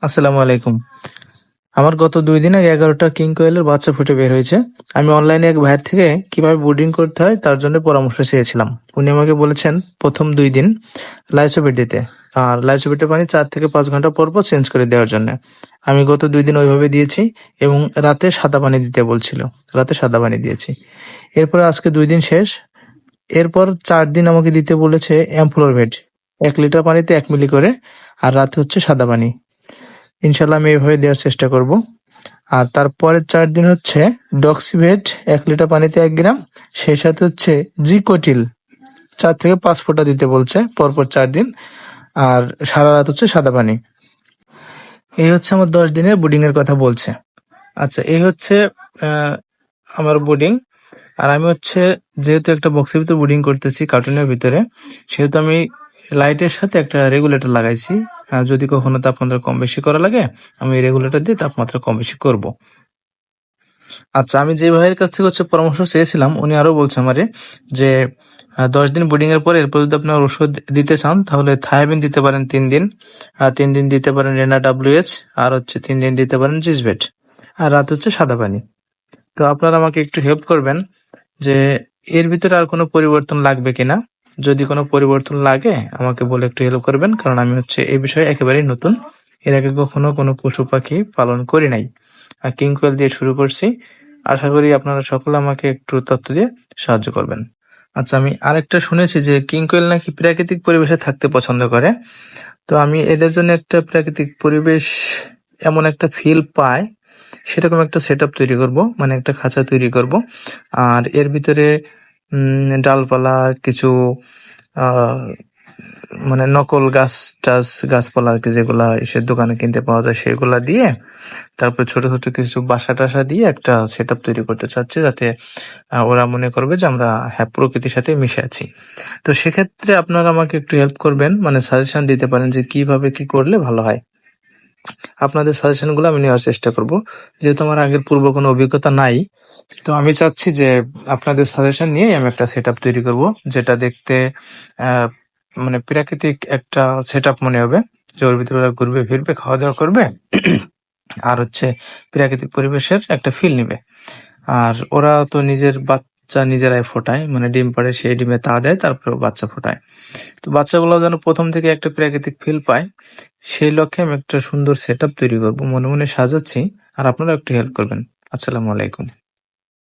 আসসালামু আলাইকুম। আমার গত ২ দিন আগে ১১টা কিং কোয়েলের বাচ্চা ফুটে বের হয়েছে। আমি অনলাইনে এক ভাইয়ের থেকে কিভাবে ব্রুডিং করতে হয় তার জন্য পরামর্শ চেয়েছিলাম। উনি আমাকে বলেছেন ১ম ২ দিন লাইসোবিট দিতে। আর লাইসোবিটের পানি ৪ থেকে ৫ ঘন্টা পর পর চেঞ্জ করে দেওয়ার জন্য। আমি গত ২ দিন ওইভাবে দিয়েছি এবং রাতে সাদা পানি দিতে বলছিল। রাতে সাদা পানি দিয়েছি। এরপরে আজকে ২ দিন শেষ। এরপর ৪ দিন আমাকে দিতে বলেছে অ্যামফ্লোরভেট। ১ লিটার পানিতে ১ মিলি করে, আর রাতে হচ্ছে সাদা পানি। ইনশাল্লাহ আমি এভাবে দেওয়ার চেষ্টা করব। আর তারপরের ৪ দিন হচ্ছে ডক্সিভেট ১ লিটার পানিতে ১ গ্রাম, সেই সাথে হচ্ছে জিকোটিল ৪ থেকে ৫ ফোঁটা দিতে বলছে পরপর ৪ দিন, আর সারা রাত হচ্ছে সাদা পানি। এই হচ্ছে আমার ১০ দিনের ব্রুডিং এর কথা বলছে। আচ্ছা, এই হচ্ছে আমার ব্রুডিং। আর আমি হচ্ছে যেহেতু একটা বক্সের ভিতরে ব্রুডিং করতেছি কার্টুনের ভিতরে, সেহেতু আমি লাইটের সাথে একটা রেগুলেটর লাগাইছি। যদি কখনো তাপমাত্রা কম বেশি করা লাগে, আমি রেগুলেটর দিয়ে তাপমাত্রা কম বেশি করব। আচ্ছা, আমি যে ভাইয়ের কাছ থেকে হচ্ছে পরামর্শ চেয়েছিলাম, উনি আরো বলছে আমারে যে ১০ দিন ব্রুডিং এর পরে এরপর যদি আপনার ওষুধ দিতে চান তাহলে থায়াবিন দিতে পারেন ৩ দিন, ৩ দিন দিতে পারেন রেনা ডাব্লিউএইচ, আর হচ্ছে ৩ দিন দিতে পারেন জিসবেট, আর রাত হচ্ছে সাদা পানি। তো আপনারা আমাকে একটু হেল্প করবেন যে এর ভিতরে আর কোনো পরিবর্তন লাগবে কিনা। যদি কোনো পরিবর্তন লাগে আমাকে বলে একটু হেল্প করবেন, কারণ আমি হচ্ছে এই বিষয়ে একেবারেই নতুন। এর আগে কখনো কোনো পশু পাখি পালন করি নাই। কিং কোয়েল দিয়ে শুরু করছি। আশা করি আপনারা সকলে আমাকে একটু তথ্য দিয়ে সাহায্য করবেন। আচ্ছা, আমি আরেকটা শুনেছি যে কিং কোয়েল নাকি প্রাকৃতিক পরিবেশে থাকতে পছন্দ করে। তো আমি এদের জন্য একটা প্রাকৃতিক পরিবেশ, এমন একটা ফিল পায় সেরকম একটা সেটআপ তৈরি করব, মানে একটা খাঁচা তৈরি করব। আর এর ভিতরে ডালপালা কিছু আহ মানে নকল গাছ গাছপালা আর কি, যেগুলা এসের দোকানে কিনতে পাওয়া যায় সেগুলা দিয়ে, তারপর ছোট ছোট কিছু বাসা টাসা দিয়ে একটা সেটআপ তৈরি করতে চাচ্ছি, যাতে ওরা মনে করবে যে আমরা হ্যাঁ প্রকৃতির সাথে মিশে আছি। তো সেক্ষেত্রে আপনারা আমাকে একটু হেল্প করবেন, মানে সাজেশন দিতে পারেন যে কিভাবে কি করলে ভালো হয়। আপনাদের সাজেশনগুলো আমি নেওয়ার চেষ্টা করব। যেহেতু আমার আগের পূর্ব কোনো অভিজ্ঞতা নাই, তো আমি চাচ্ছি যে আপনাদের সাজেশন নিয়ে আমি একটা সেটআপ তৈরি করব, যেটা দেখতে আহ মানে প্রাকৃতিক একটা সেটআপ মনে হবে, যে ওর ভিতরে ওরা ঘুরবে ফিরবে খাওয়া দাওয়া করবে আর হচ্ছে প্রাকৃতিক পরিবেশের একটা ফিল নিবে। আর ওরা তো নিজের বাচ্চা নিজেরাই ফোটায়, মানে ডিম পাড়ে, সেই ডিমে তা দেয়, তারপর বাচ্চা ফোটায়। তো বাচ্চাগুলো যেন প্রথম থেকে একটা প্রাকৃতিক ফিল পায়, সেই লক্ষ্যে আমি একটা সুন্দর সেটআপ তৈরি করব, মনে মনে সাজাচ্ছি। আর আপনারা একটু হেল্প করবেন। আসসালামু আলাইকুম।